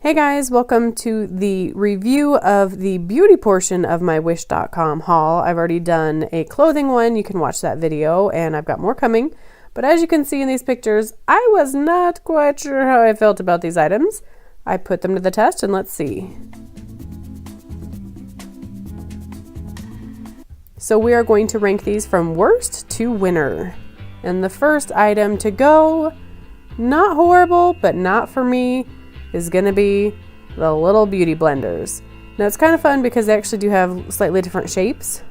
Hey guys, welcome to the review of the beauty portion of my Wish.com haul. I've already done a clothing one. You can watch that video, and I've got more coming. But as you can see in these pictures, I was not quite sure how I felt about these items. I put them to the test, and let's see. So we are going to rank these from worst to winner. And the first item to go, not horrible, but not for me, is going to be the little beauty blenders. Now it's kind of fun because they actually do have slightly different shapes,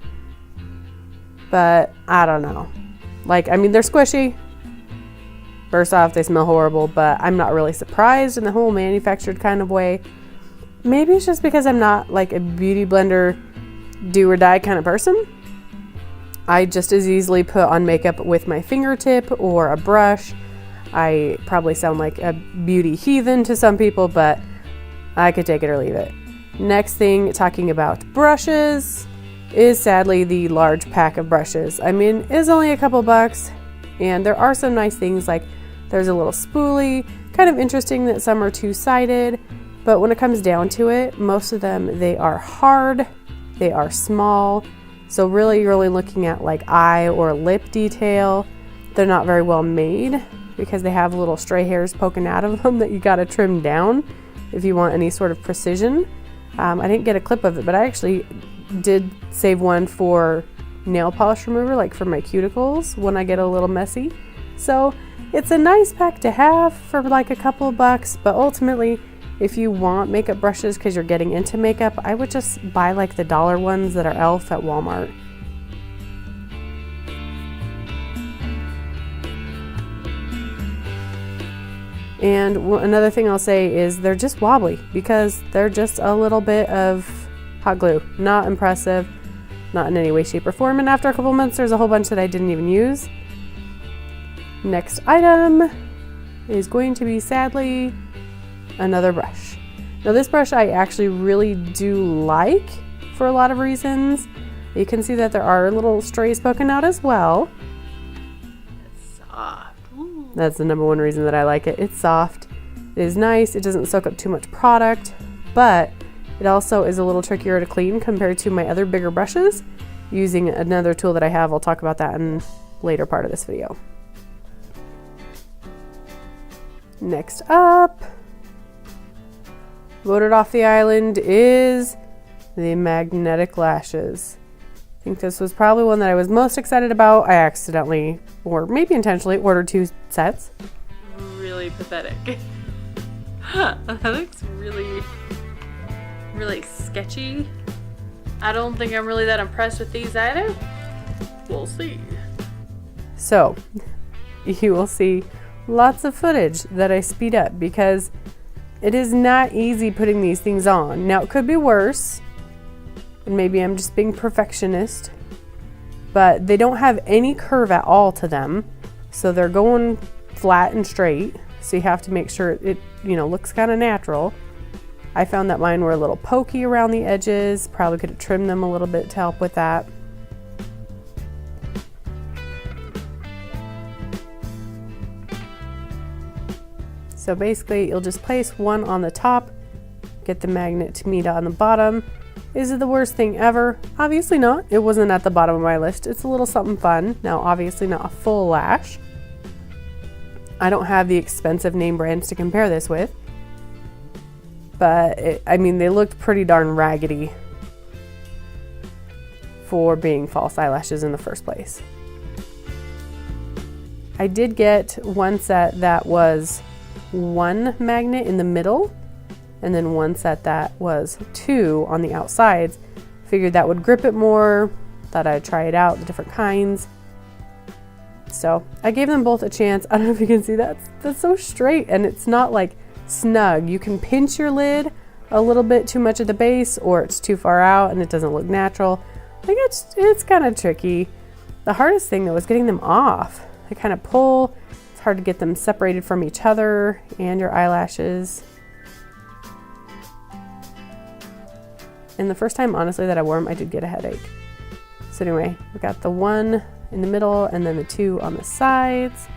but I don't know. Like, I mean, they're squishy. First off, they smell horrible, but I'm not really surprised in the whole manufactured kind of way. Maybe it's just because I'm not like a beauty blender do or die kind of person. I just as easily put on makeup with my fingertip or a brush. I probably sound like a beauty heathen to some people, but I could take it or leave it. Next thing, talking about brushes, is sadly the large pack of brushes. I mean, it's only a couple bucks, and there are some nice things, like there's a little spoolie. Kind of interesting that some are two-sided, but when it comes down to it, most of them, they are hard, they are small, so really you're only looking at like eye or lip detail. They're not very well made, because they have little stray hairs poking out of them that you got to trim down if you want any sort of precision. I didn't get a clip of it, but I actually did save one for nail polish remover, like for my cuticles when I get a little messy. So it's a nice pack to have for like a couple of bucks, but ultimately if you want makeup brushes because you're getting into makeup, I would just buy like the dollar ones that are e.l.f. at Walmart. And another thing I'll say is they're just wobbly because they're just a little bit of hot glue. Not impressive, not in any way, shape, or form. And after a couple months, there's a whole bunch that I didn't even use. Next item is going to be, sadly, another brush. Now this brush I actually really do like for a lot of reasons. You can see that there are little strays poking out as well. That's the number one reason that I like it. It's soft, it is nice, it doesn't soak up too much product, but it also is a little trickier to clean compared to my other bigger brushes. Using another tool that I have, I'll talk about that in later part of this video. Next up, voted off the island is the magnetic lashes. I think this was probably one that I was most excited about. I accidentally, or maybe intentionally, ordered 2 sets. Really pathetic. That looks really sketchy. I don't think I'm really that impressed with these either. We'll see. So, you will see lots of footage that I speed up because it is not easy putting these things on. Now, it could be worse. And maybe I'm just being perfectionist, but they don't have any curve at all to them. So they're going flat and straight. So you have to make sure it, looks kind of natural. I found that mine were a little pokey around the edges. Probably could have trimmed them a little bit to help with that. So basically you'll just place one on the top, get the magnet to meet on the bottom. Is it the worst thing ever? Obviously not. It wasn't at the bottom of my list. It's a little something fun. Now, obviously not a full lash. I don't have the expensive name brands to compare this with. But, they looked pretty darn raggedy for being false eyelashes in the first place. I did get one set that was 1 magnet in the middle, and then one set that was 2 on the outsides. Figured that would grip it more, thought I'd try it out, the different kinds. So I gave them both a chance. I don't know if you can see that. That's so straight, and it's not like snug. You can pinch your lid a little bit too much at the base, or it's too far out and it doesn't look natural. I think it's kind of tricky. The hardest thing though was getting them off. They kind of pull. It's hard to get them separated from each other and your eyelashes. And the first time, honestly, that I wore them, I did get a headache. So anyway, we got the 1 in the middle and then the 2 on the sides.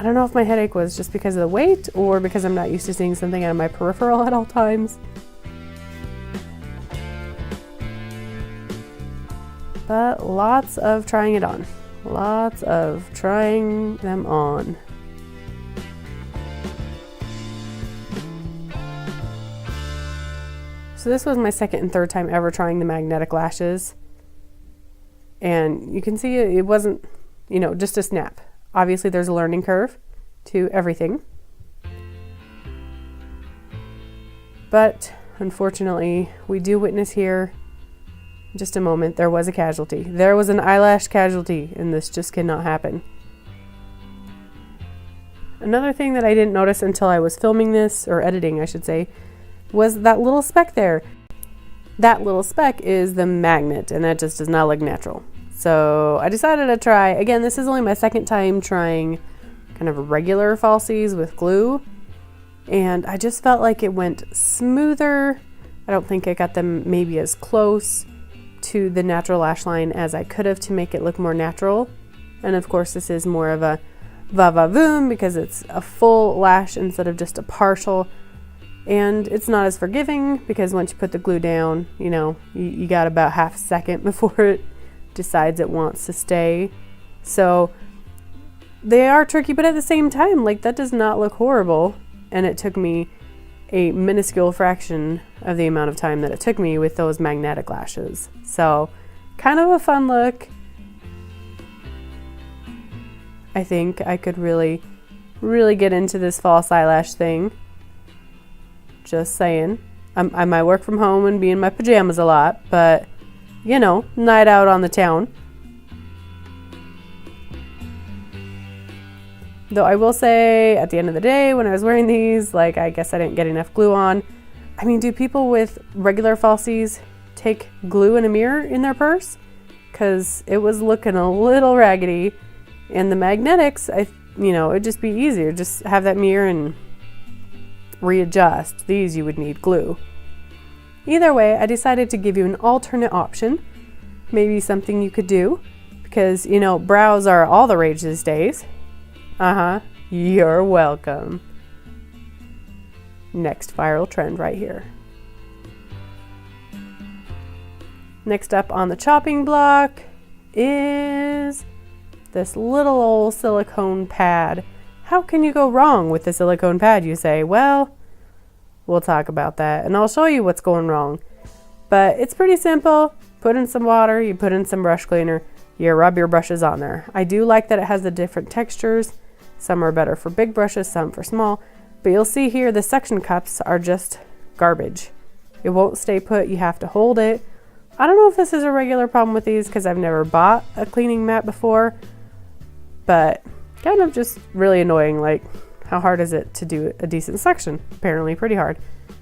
I don't know if my headache was just because of the weight or because I'm not used to seeing something out of my peripheral at all times. But lots of trying it on. Lots of trying them on. So this was my second and third time ever trying the magnetic lashes. And you can see it wasn't, just a snap. Obviously there's a learning curve to everything. But unfortunately, we do witness here, in just a moment, there was a casualty. There was an eyelash casualty, and this just cannot happen. Another thing that I didn't notice until I was filming this, or editing I should say, was that little speck there. That little speck is the magnet, and that just does not look natural. So I decided to try, again, this is only my second time trying kind of regular falsies with glue, and I just felt like it went smoother. I don't think I got them maybe as close to the natural lash line as I could have to make it look more natural. And of course this is more of a va-va-voom because it's a full lash instead of just a partial. And it's not as forgiving because once you put the glue down, you got about half a second before it decides it wants to stay. So they are tricky, but at the same time, that does not look horrible. And it took me a minuscule fraction of the amount of time that it took me with those magnetic lashes. So kind of a fun look. I think I could really, really get into this false eyelash thing. Just saying. I might work from home and be in my pajamas a lot, but night out on the town. Though I will say, at the end of the day, when I was wearing these, I guess I didn't get enough glue on. I mean, do people with regular falsies take glue in a mirror in their purse? Because it was looking a little raggedy. And the magnetics, it'd just be easier. Just have that mirror and readjust. These you would need glue. Either way, I decided to give you an alternate option. Maybe something you could do. Because, brows are all the rage these days. You're welcome. Next viral trend right here. Next up on the chopping block is this little old silicone pad. How can you go wrong with the silicone pad, you say? Well, we'll talk about that and I'll show you what's going wrong. But it's pretty simple. Put in some water, you put in some brush cleaner, you rub your brushes on there. I do like that it has the different textures. Some are better for big brushes, some for small. But you'll see here the suction cups are just garbage. It won't stay put, you have to hold it. I don't know if this is a regular problem with these because I've never bought a cleaning mat before. But kind of just really annoying, how hard is it to do a decent suction? Apparently pretty hard.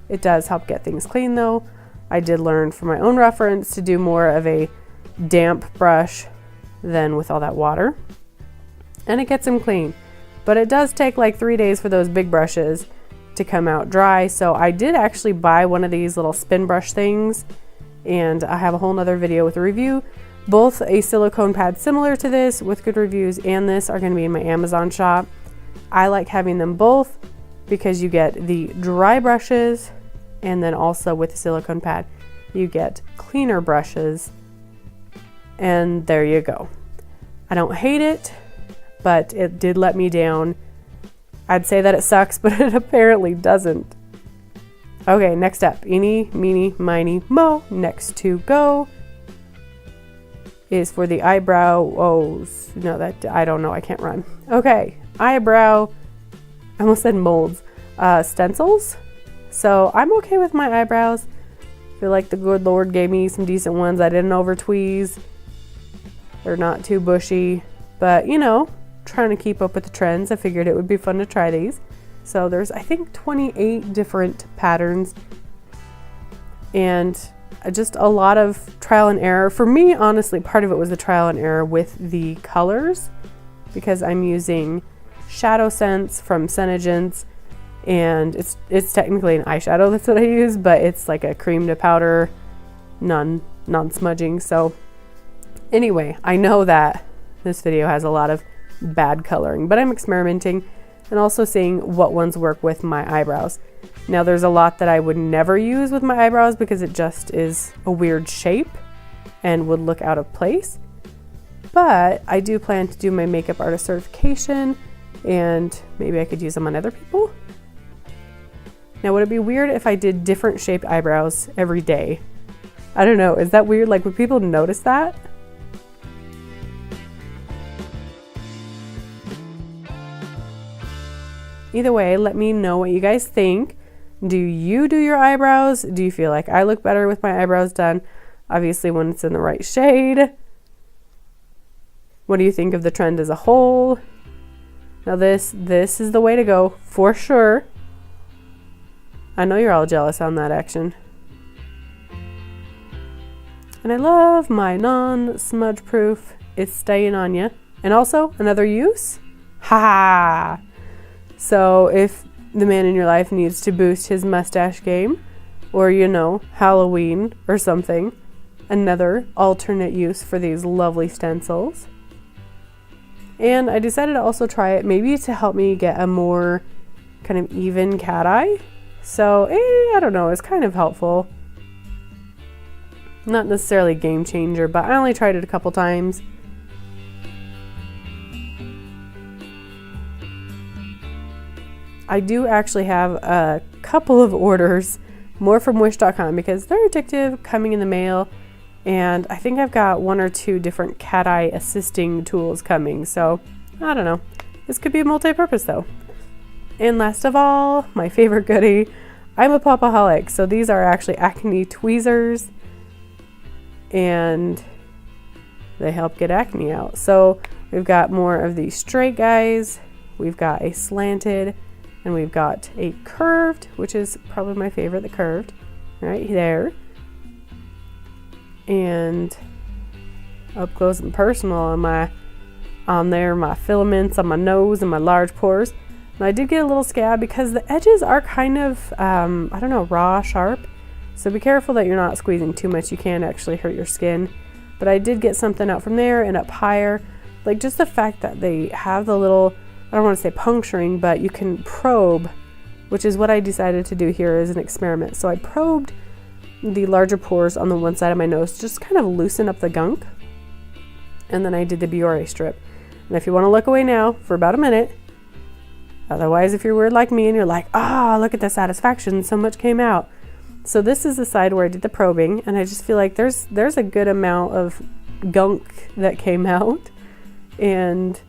It does help get things clean though. I did learn from my own reference to do more of a damp brush than with all that water. And it gets them clean. But it does take 3 days for those big brushes to come out dry. So I did actually buy one of these little spin brush things. And I have a whole nother video with a review. Both a silicone pad similar to this with good reviews and this are going to be in my Amazon shop. I like having them both because you get the dry brushes and then also with the silicone pad you get cleaner brushes. And there you go. I don't hate it, but it did let me down. I'd say that it sucks, but it apparently doesn't. Okay, next up, eeny, meeny, miny, mo. Next to go is for the eyebrow. Oh, no, that, I don't know, I can't run. Okay, eyebrow, I almost said molds, stencils. So I'm okay with my eyebrows. I feel like the good Lord gave me some decent ones. I didn't over tweeze. They're not too bushy, but trying to keep up with the trends, I figured it would be fun to try these. So there's, I think, 28 different patterns and just a lot of trial and error. For me, honestly, part of it was the trial and error with the colors because I'm using Shadow Sense from Senegence, and it's technically an eyeshadow, that's what I use, but it's like a cream to powder, non-smudging. So anyway, I know that this video has a lot of bad coloring, but I'm experimenting and also seeing what ones work with my eyebrows. Now there's a lot that I would never use with my eyebrows because it just is a weird shape and would look out of place. But I do plan to do my makeup artist certification, and maybe I could use them on other people. Now, would it be weird if I did different shaped eyebrows every day? I don't know. Is that weird? Like, would people notice that? Either way, let me know what you guys think. Do you do your eyebrows? Do you feel like I look better with my eyebrows done? Obviously, when it's in the right shade. What do you think of the trend as a whole? Now this is the way to go for sure. I know you're all jealous on that action. And I love my non-smudge proof. It's staying on you. And also another use. Ha! So if the man in your life needs to boost his mustache game, or Halloween or something, another alternate use for these lovely stencils. And I decided to also try it maybe to help me get a more kind of even cat eye. So, I don't know, it's kind of helpful. Not necessarily a game changer, but I only tried it a couple times. I do actually have a couple of orders, more from Wish.com because they're addictive, coming in the mail. And I think I've got 1 or 2 different cat eye assisting tools coming. So, I don't know. This could be multi-purpose though. And last of all, my favorite goodie. I'm a popaholic. So these are actually acne tweezers. And they help get acne out. So we've got more of these straight guys. We've got a slanted. And we've got a curved, which is probably my favorite, the curved. Right there. And up close and personal on my filaments on my nose and my large pores. And I did get a little scab because the edges are kind of, raw, sharp. So be careful that you're not squeezing too much. You can actually hurt your skin. But I did get something out from there and up higher. Like just the fact that they have the little, I don't want to say puncturing, but you can probe, which is what I decided to do here as an experiment. So I probed the larger pores on the one side of my nose, just kind of loosen up the gunk. And then I did the Biore strip. And if you want to look away now for about a minute, otherwise if you're weird like me and you're like, look at the satisfaction, so much came out. So this is the side where I did the probing, and I just feel like there's a good amount of gunk that came out. And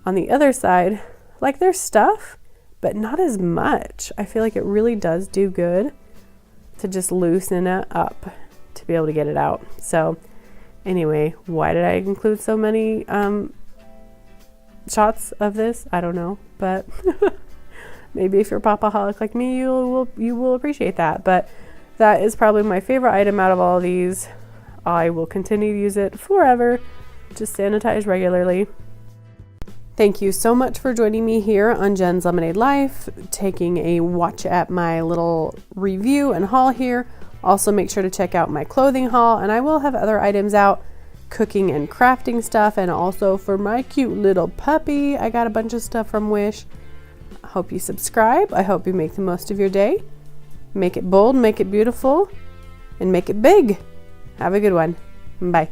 on the other side, like there's stuff, but not as much. I feel like it really does do good to just loosen it up to be able to get it out. So anyway, why did I include so many shots of this? I don't know, but maybe if you're a popaholic like me, you will appreciate that. But that is probably my favorite item out of all of these. I will continue to use it forever. Just sanitize regularly. Thank you so much for joining me here on Jen's Lemonade Life, taking a watch at my little review and haul here. Also make sure to check out my clothing haul, and I will have other items out, cooking and crafting stuff, and also for my cute little puppy, I got a bunch of stuff from Wish. I hope you subscribe. I hope you make the most of your day. Make it bold, make it beautiful, and make it big. Have a good one. Bye.